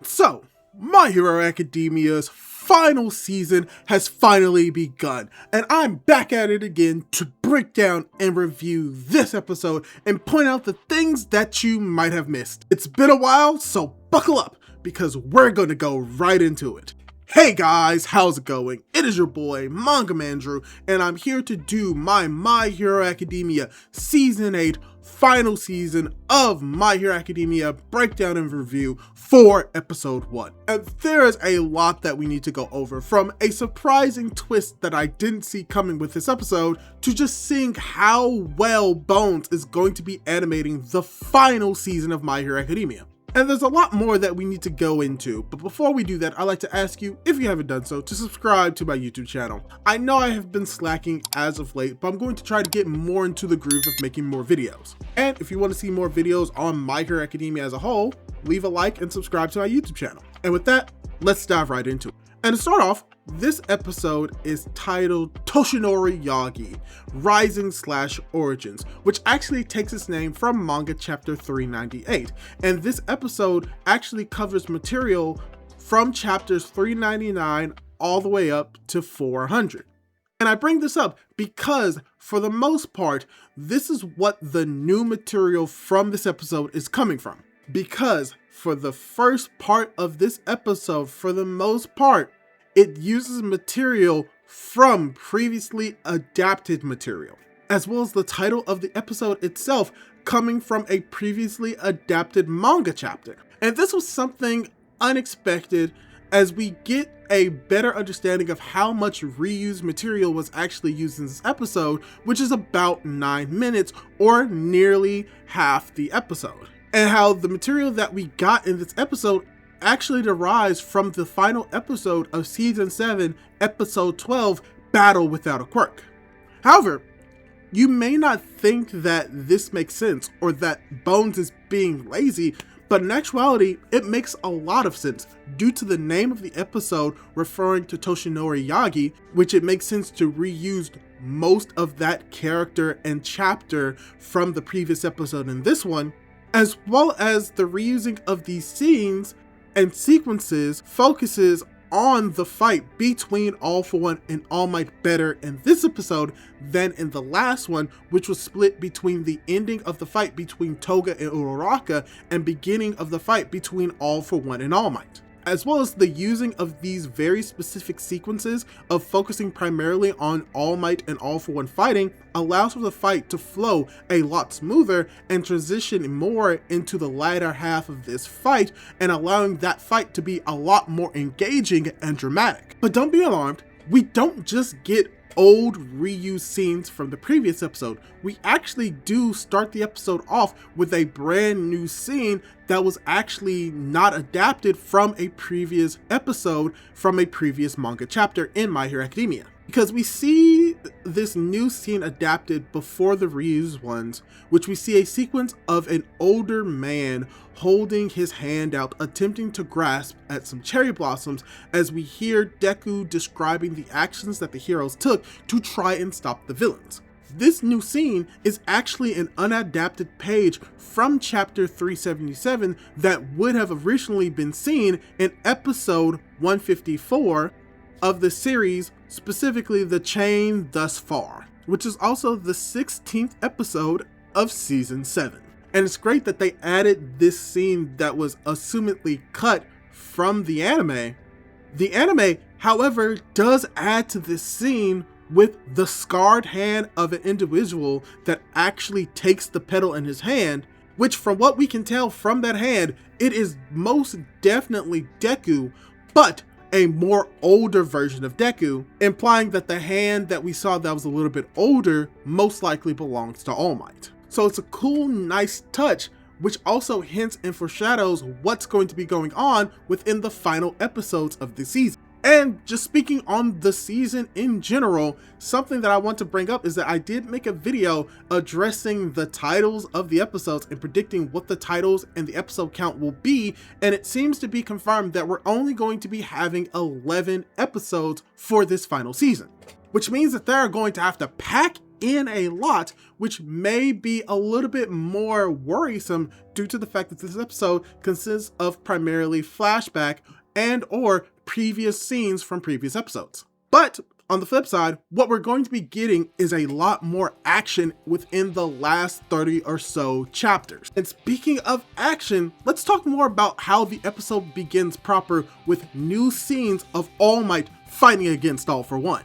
So, My Hero Academia's final season has finally begun, and I'm back at it again to break down and review this episode and point out the things that you might have missed. It's been a while, so buckle up, because we're gonna go right into it. Hey guys, how's it going? It is your boy, Manga Andrew, and I'm here to do My Hero Academia Season 8 final season of My Hero Academia breakdown and review for episode 1. And there is a lot that we need to go over, from a surprising twist that I didn't see coming with this episode, to just seeing how well Bones is going to be animating the final season of My Hero Academia. And there's a lot more that we need to go into, but before we do that, I'd like to ask you, if you haven't done so, to subscribe to my YouTube channel. I know I have been slacking as of late, but I'm going to try to get more into the groove of making more videos. And if you want to see more videos on My Hero Academia as a whole, leave a like and subscribe to my YouTube channel. And with that, let's dive right into it. And to start off, this episode is titled Toshinori Yagi, Rising/Origins, which actually takes its name from manga chapter 398. And this episode actually covers material from chapters 399 all the way up to 400. And I bring this up because, for the most part, this is what the new material from this episode is coming from. Because for the first part of this episode, for the most part, it uses material from previously adapted material, as well as the title of the episode itself coming from a previously adapted manga chapter. And this was something unexpected, as we get a better understanding of how much reused material was actually used in this episode, which is about 9 minutes, or nearly half the episode. And how the material that we got in this episode actually derives from the final episode of Season 7, Episode 12, Battle Without a Quirk. However, you may not think that this makes sense, or that Bones is being lazy, but in actuality, it makes a lot of sense due to the name of the episode referring to Toshinori Yagi, which it makes sense to reuse most of that character and chapter from the previous episode in this one, as well as the reusing of these scenes and sequences focuses on the fight between All For One and All Might better in this episode than in the last one, which was split between the ending of the fight between Toga and Uraraka and beginning of the fight between All For One and All Might. As well as the using of these very specific sequences of focusing primarily on All Might and All For One fighting allows for the fight to flow a lot smoother and transition more into the latter half of this fight, and allowing that fight to be a lot more engaging and dramatic. But don't be alarmed, we don't just get old reused scenes from the previous episode. We actually do start the episode off with a brand new scene that was actually not adapted from a previous episode from a previous manga chapter in My Hero Academia. Because we see this new scene adapted before the reused ones, which we see a sequence of an older man holding his hand out, attempting to grasp at some cherry blossoms, as we hear Deku describing the actions that the heroes took to try and stop the villains. This new scene is actually an unadapted page from chapter 377 that would have originally been seen in episode 154 of the series, specifically The Chain Thus Far, which is also the 16th episode of Season 7. And it's great that they added this scene that was assumedly cut from the anime. The anime, however, does add to this scene with the scarred hand of an individual that actually takes the petal in his hand, which, from what we can tell from that hand, it is most definitely Deku, but a more older version of Deku, implying that the hand that we saw that was a little bit older most likely belongs to All Might. So it's a cool, nice touch, which also hints and foreshadows what's going to be going on within the final episodes of the season. And just speaking on the season in general, something that I want to bring up is that I did make a video addressing the titles of the episodes and predicting what the titles and the episode count will be, and it seems to be confirmed that we're only going to be having 11 episodes for this final season, which means that they're going to have to pack in a lot, which may be a little bit more worrisome due to the fact that this episode consists of primarily flashback and or previous scenes from previous episodes. But on the flip side, what we're going to be getting is a lot more action within the last 30 or so chapters. And speaking of action, let's talk more about how the episode begins proper with new scenes of All Might fighting against All for One.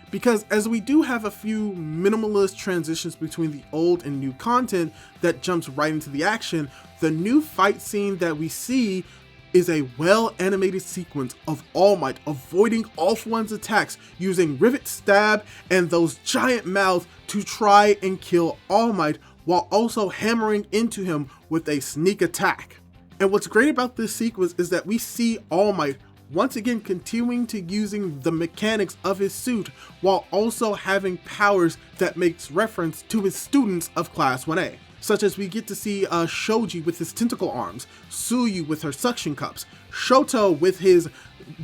Because as we do have a few minimalist transitions between the old and new content that jumps right into the action, the new fight scene that we see is a well-animated sequence of All Might avoiding All for One's attacks using Rivet Stab and those giant mouths to try and kill All Might while also hammering into him with a sneak attack. And what's great about this sequence is that we see All Might once again continuing to using the mechanics of his suit while also having powers that makes reference to his students of Class 1A. Such as we get to see Shoji with his tentacle arms, Suyu with her suction cups, Shoto with his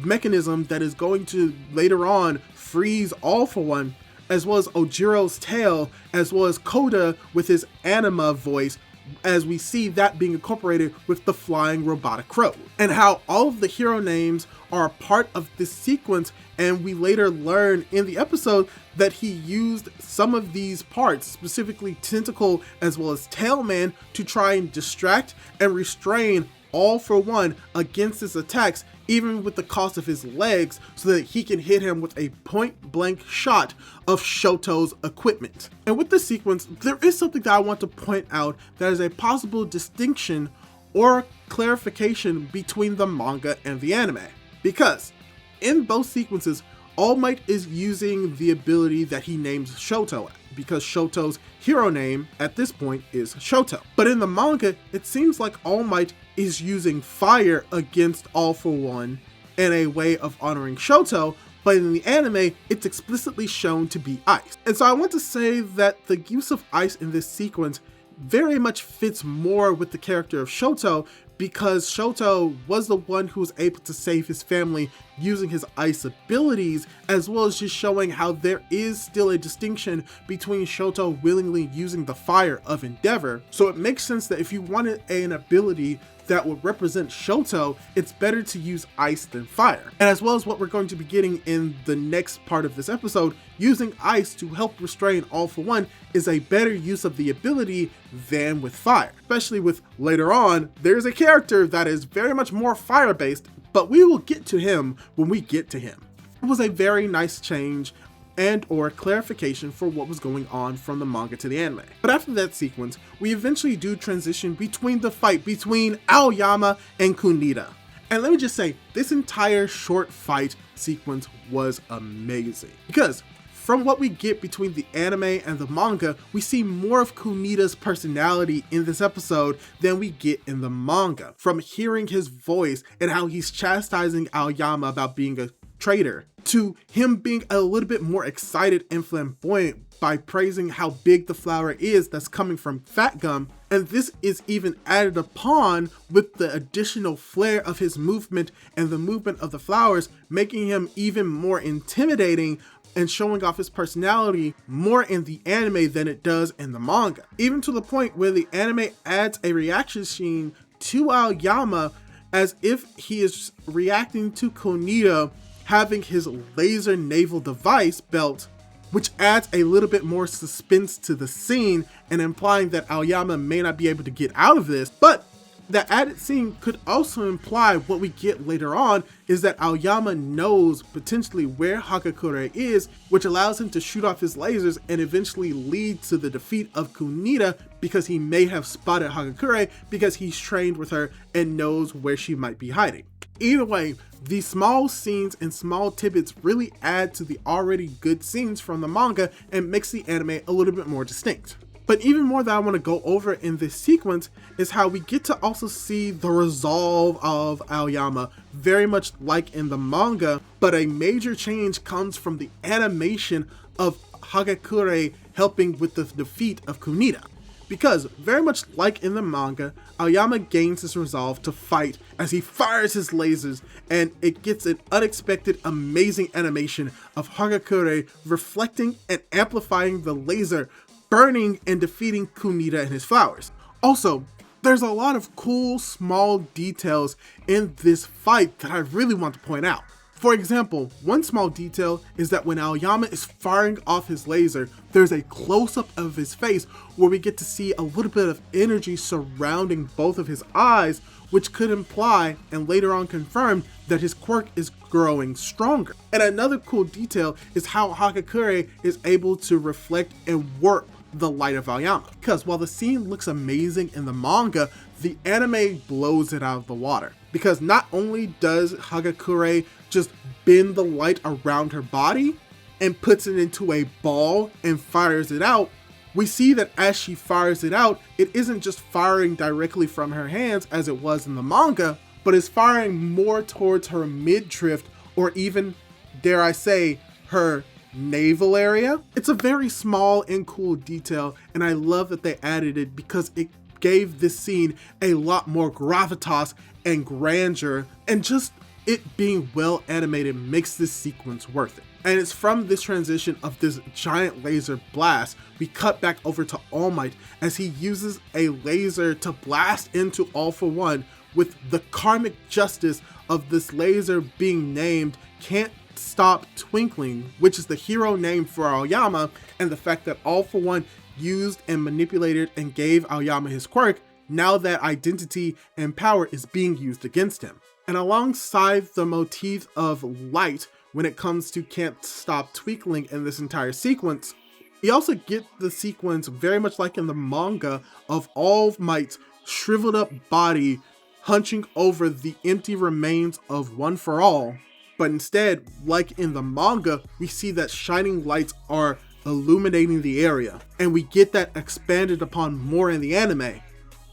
mechanism that is going to later on freeze All for One, as well as Ojiro's tail, as well as Koda with his anima voice, as we see that being incorporated with the flying robotic crow. And how all of the hero names are a part of this sequence, and we later learn in the episode that he used some of these parts, specifically Tentacle as well as Tailman, to try and distract and restrain All for One against his attacks, even with the cost of his legs, so that he can hit him with a point-blank shot of Shoto's equipment. And with this sequence, there is something that I want to point out that is a possible distinction or clarification between the manga and the anime. Because in both sequences, All Might is using the ability that he names Shoto, because Shoto's hero name at this point is Shoto. But in the manga, it seems like All Might is using fire against All for One in a way of honoring Shoto, but in the anime, it's explicitly shown to be ice. And so I want to say that the use of ice in this sequence very much fits more with the character of Shoto, because Shoto was the one who was able to save his family using his ice abilities, as well as just showing how there is still a distinction between Shoto willingly using the fire of Endeavor. So it makes sense that if you wanted an ability that would represent Shoto, it's better to use ice than fire. And as well as what we're going to be getting in the next part of this episode, using ice to help restrain All for One is a better use of the ability than with fire. Especially with later on, there's a character that is very much more fire based, but we will get to him when we get to him. It was a very nice change and or clarification for what was going on from the manga to the anime. But after that sequence, we eventually do transition between the fight between Aoyama and Kunita. And let me just say, this entire short fight sequence was amazing. Because from what we get between the anime and the manga, we see more of Kunita's personality in this episode than we get in the manga. From hearing his voice and how he's chastising Aoyama about being a traitor, to him being a little bit more excited and flamboyant by praising how big the flower is that's coming from Fat Gum. And this is even added upon with the additional flair of his movement and the movement of the flowers, making him even more intimidating and showing off his personality more in the anime than it does in the manga. Even to the point where the anime adds a reaction scene to Aoyama as if he is reacting to Kunita having his laser naval device belt, which adds a little bit more suspense to the scene and implying that Aoyama may not be able to get out of this. But the added scene could also imply what we get later on is that Aoyama knows potentially where Hagakure is, which allows him to shoot off his lasers and eventually lead to the defeat of Kunita, because he may have spotted Hagakure because he's trained with her and knows where she might be hiding. Either way, these small scenes and small tidbits really add to the already good scenes from the manga and makes the anime a little bit more distinct. But even more that I want to go over in this sequence is how we get to also see the resolve of Aoyama, very much like in the manga, but a major change comes from the animation of Hagakure helping with the defeat of Kunita. Because, very much like in the manga, Aoyama gains his resolve to fight as he fires his lasers, and it gets an unexpected, amazing animation of Hagakure reflecting and amplifying the laser, burning and defeating Kunita and his flowers. Also, there's a lot of cool small details in this fight that I really want to point out. For example, one small detail is that when Aoyama is firing off his laser, there's a close-up of his face where we get to see a little bit of energy surrounding both of his eyes, which could imply, and later on confirm, that his quirk is growing stronger. And another cool detail is how Hagakure is able to reflect and warp the light of Aoyama. Because while the scene looks amazing in the manga, the anime blows it out of the water. Because not only does Hagakure just bend the light around her body and puts it into a ball and fires it out, we see that as she fires it out, it isn't just firing directly from her hands as it was in the manga, but is firing more towards her midriff, or even, dare I say, her navel area. It's a very small and cool detail, and I love that they added it because it gave this scene a lot more gravitas and grandeur, and just it being well animated makes this sequence worth it. And it's from this transition of this giant laser blast, we cut back over to All Might as he uses a laser to blast into All For One, with the karmic justice of this laser being named Can't Stop Twinkling, which is the hero name for Aoyama, and the fact that All For One used and manipulated and gave Aoyama his quirk, now that identity and power is being used against him. And alongside the motif of light when it comes to Can't Stop Twinkling in this entire sequence, we also get the sequence very much like in the manga of All Might's shriveled up body hunching over the empty remains of One For All. But instead, like in the manga, we see that shining lights are illuminating the area, and we get that expanded upon more in the anime.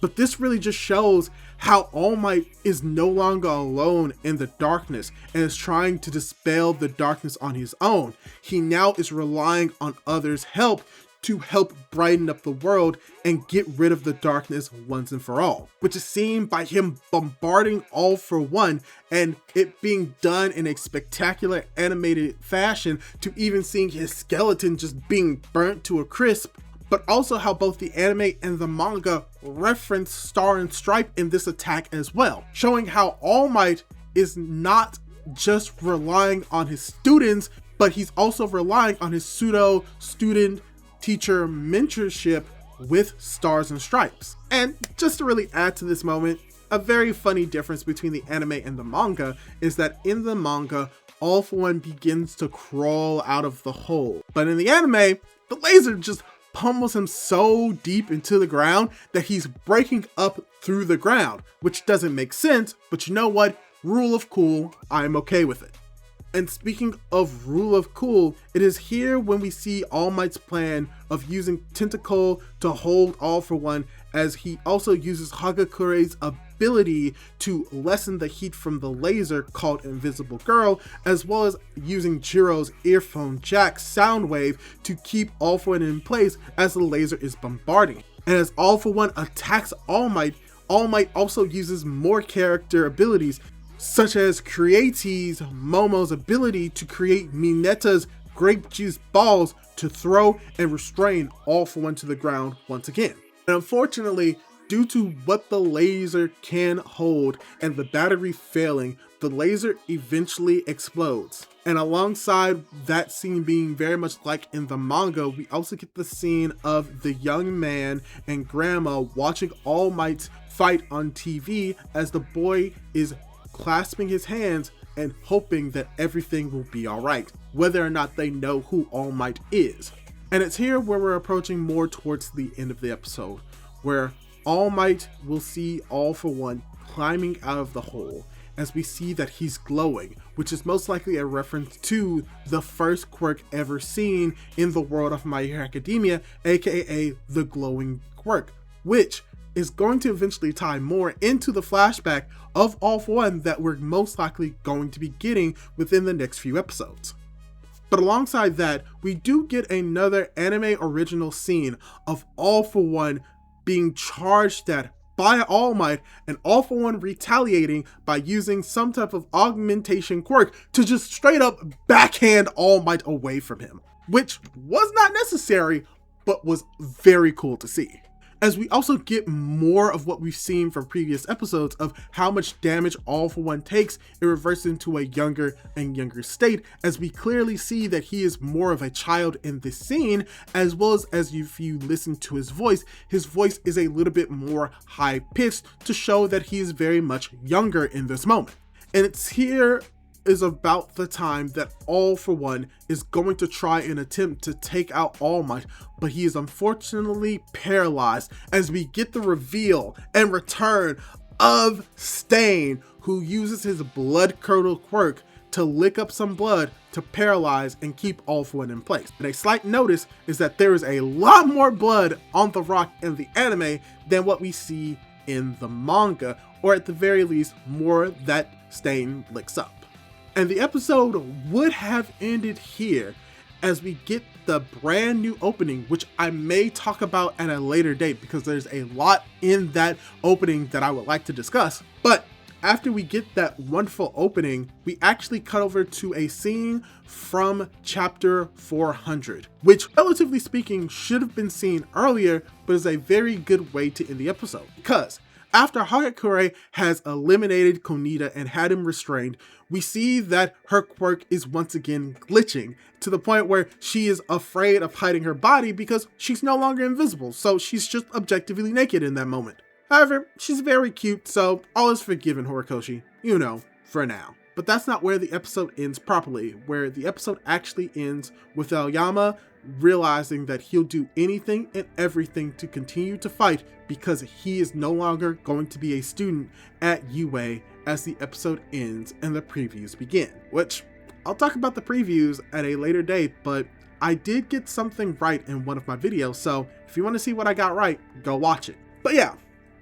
But this really just shows how All Might is no longer alone in the darkness and is trying to dispel the darkness on his own. He now is relying on others' help to help brighten up the world and get rid of the darkness once and for all, which is seen by him bombarding All For One, and it being done in a spectacular animated fashion, to even seeing his skeleton just being burnt to a crisp. But also how both the anime and the manga reference Star and Stripe in this attack as well, showing how All Might is not just relying on his students, but he's also relying on his pseudo student teacher mentorship with Stars and Stripes. And just to really add to this moment, a very funny difference between the anime and the manga is that in the manga, All For One begins to crawl out of the hole. But in the anime, the laser just pummels him so deep into the ground that he's breaking up through the ground, which doesn't make sense, but you know what? Rule of cool, I'm okay with it. And speaking of rule of cool, it is here when we see All Might's plan of using Tentacle to hold All For One, as he also uses Hagakure's ability to lessen the heat from the laser called Invisible Girl, as well as using Jiro's earphone jack sound wave to keep All For One in place as the laser is bombarding. And as All For One attacks All Might also uses more character abilities, such as Create's Momo's ability to create Mineta's grape juice balls to throw and restrain All For One to the ground once again. And unfortunately, due to what the laser can hold and the battery failing, the laser eventually explodes. And alongside that scene being very much like in the manga, we also get the scene of the young man and grandma watching All Might fight on TV as the boy is clasping his hands and hoping that everything will be alright, whether or not they know who All Might is. And it's here where we're approaching more towards the end of the episode, where All Might will see All For One climbing out of the hole, as we see that he's glowing, which is most likely a reference to the first quirk ever seen in the world of My Hero Academia, aka the glowing quirk, which is going to eventually tie more into the flashback of All For One that we're most likely going to be getting within the next few episodes. But alongside that, we do get another anime original scene of All For One being charged at by All Might, and All For One retaliating by using some type of augmentation quirk to just straight up backhand All Might away from him, which was not necessary, but was very cool to see. As we also get more of what we've seen from previous episodes of how much damage All For One takes, it reverts into a younger and younger state, as we clearly see that he is more of a child in this scene, as well as if you listen to his voice is a little bit more high-pitched to show that he is very much younger in this moment. And it's here is about the time that All For One is going to try and attempt to take out All Might, but he is unfortunately paralyzed, as we get the reveal and return of Stain, who uses his blood curdle quirk to lick up some blood to paralyze and keep All For One in place. And a slight notice is that there is a lot more blood on the rock in the anime than what we see in the manga, or at the very least more that Stain licks up. And the episode would have ended here, as we get the brand new opening, which I may talk about at a later date because there's a lot in that opening that I would like to discuss. But after we get that wonderful opening, we actually cut over to a scene from chapter 400, which relatively speaking should have been seen earlier, but is a very good way to end the episode. Because after Hagakure has eliminated Konita and had him restrained, we see that her quirk is once again glitching to the point where she is afraid of hiding her body because she's no longer invisible, so she's just objectively naked in that moment. However, she's very cute, so all is forgiven, Horikoshi, you know, for now. But that's not where the episode ends properly, where the episode actually ends with Aoyama realizing that he'll do anything and everything to continue to fight because he is no longer going to be a student at UA as the episode ends and the previews begin. Which, I'll talk about the previews at a later date, but I did get something right in one of my videos, so if you want to see what I got right, go watch it. But yeah,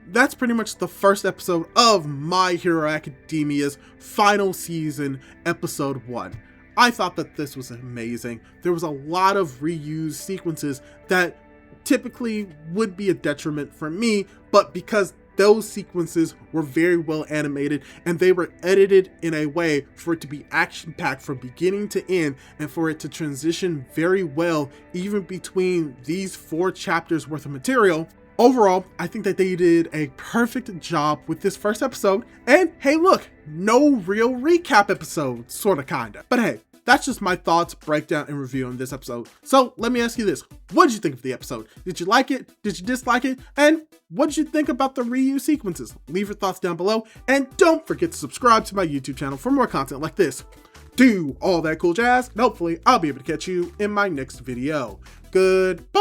that's pretty much the first episode of My Hero Academia's final season, episode 1. I thought that this was amazing. There was a lot of reused sequences that typically would be a detriment for me, but because those sequences were very well animated and they were edited in a way for it to be action-packed from beginning to end and for it to transition very well even between these 4 chapters worth of material. Overall, I think that they did a perfect job with this first episode, and hey look, no real recap episode, sorta kinda. But hey, that's just my thoughts, breakdown, and review on this episode. So let me ask you this, what did you think of the episode? Did you like it? Did you dislike it? And what did you think about the reuse sequences? Leave your thoughts down below, and don't forget to subscribe to my YouTube channel for more content like this. Do all that cool jazz, and hopefully I'll be able to catch you in my next video. Goodbye!